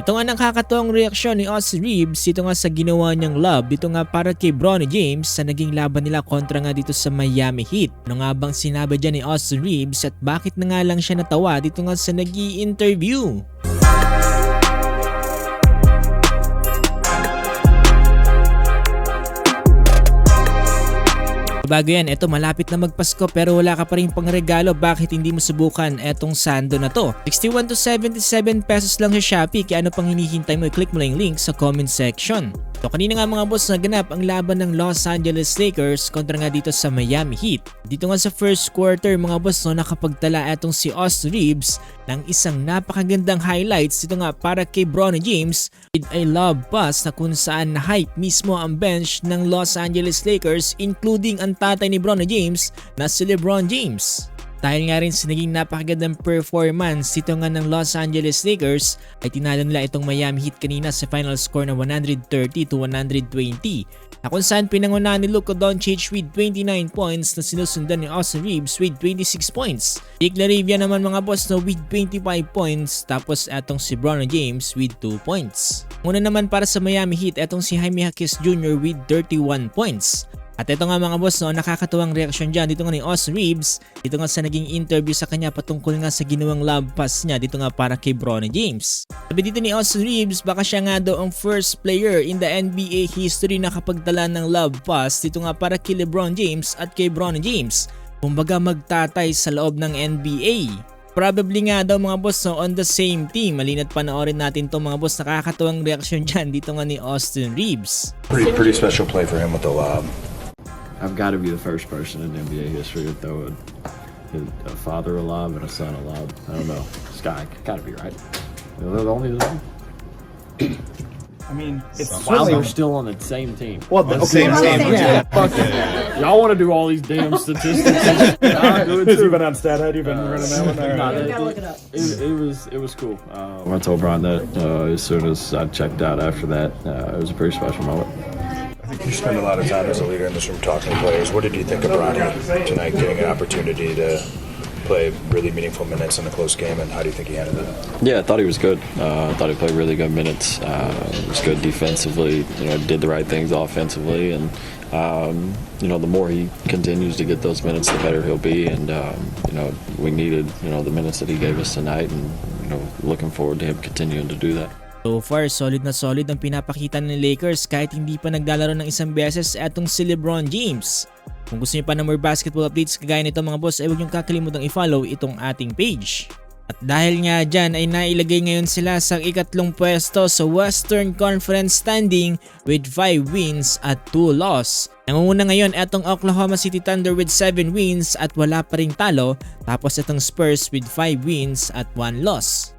Ito nga nakakatuwang reaksyon ni Austin Reeves dito nga sa ginawa niyang love dito nga para kay Bronny James sa naging laban nila kontra nga dito sa Miami Heat. Ano nga bang sinabi dyan ni Austin Reeves at bakit na nga lang siya natawa dito nga sa nag-i-interview? Bago yan, eto malapit na magpasko pero wala ka pa rin pang regalo, bakit hindi mo subukan etong sando na to? 61 to 77 pesos lang sa Shopee, kaya ano pang hinihintay mo, i-click mo lang yung link sa comment section. So kanina nga mga boss, naganap ang laban ng Los Angeles Lakers kontra nga dito sa Miami Heat. Dito nga sa first quarter mga boss, nakapagtala etong si Austin Reeves ng isang napakagandang highlights dito nga para kay Bronny James with a love pass na kung saan na-hype mismo ang bench ng Los Angeles Lakers, including ang tatay ni Bronny James na si LeBron James. Dahil nga rin sa naging napakagandang performance dito nga ng Los Angeles Lakers ay tinalo nila itong Miami Heat kanina sa final score na 130 to 120 na kung saan pinangunahan ni Luka Doncic with 29 points na sinusundan ni Austin Reeves with 26 points. Nick Laravia naman mga boss na with 25 points, tapos etong si Bronny James with 2 points. Muna naman para sa Miami Heat etong si Jaime Jaquez Jr. with 31 points. At ito nga mga boss, nakakatuwang reaksyon dyan dito nga ni Austin Reeves dito nga sa naging interview sa kanya patungkol nga sa ginawang love pass niya dito nga para kay Bronny James. Sabi dito ni Austin Reeves, baka siya nga daw ang first player in the NBA history na kapagdala ng love pass dito nga para kay LeBron James at kay Bronny James. Kumbaga magtatay sa loob ng NBA. Probably nga daw mga boss on the same team. Malinat panoorin natin to mga boss, nakakatuwang reaksyon dyan dito nga ni Austin Reeves. Pretty special play for him with the lob. I've got to be the first person in NBA history to throw a father a lob and a son a lob. I don't know. Sky, got to be right. They're the only two. I mean, it's While certainly they're still on the same team. well, the same team. Yeah, fuck it. Y'all want to do all these damn statistics? I'll do it Has he too. been on stat head? You've been running that one? All Nah, right. it was cool. I told Brian that as soon as I checked out after that, it was a pretty special moment. I think you spend a lot of time as a leader in this room talking to players. What did you think of Bronny tonight, getting an opportunity to play really meaningful minutes in a close game, and how do you think he handled it? Yeah, I thought he was good. I thought he played really good minutes. Was good defensively. Did the right things offensively, and the more he continues to get those minutes, the better he'll be. And we needed the minutes that he gave us tonight, and looking forward to him continuing to do that. So far, solid na solid ang pinapakita ng Lakers kahit hindi pa naglalaro ng isang beses etong si LeBron James. Kung gusto niyo pa ng more basketball updates kagaya nito mga boss, ay huwag niyong kakalimutang i-follow itong ating page. At dahil nga dyan ay nailagay ngayon sila sa ikatlong pwesto sa Western Conference standing with 5 wins at 2 loss. Nangunguna ngayon etong Oklahoma City Thunder with 7 wins at wala pa ring talo, tapos itong Spurs with 5 wins at 1 loss.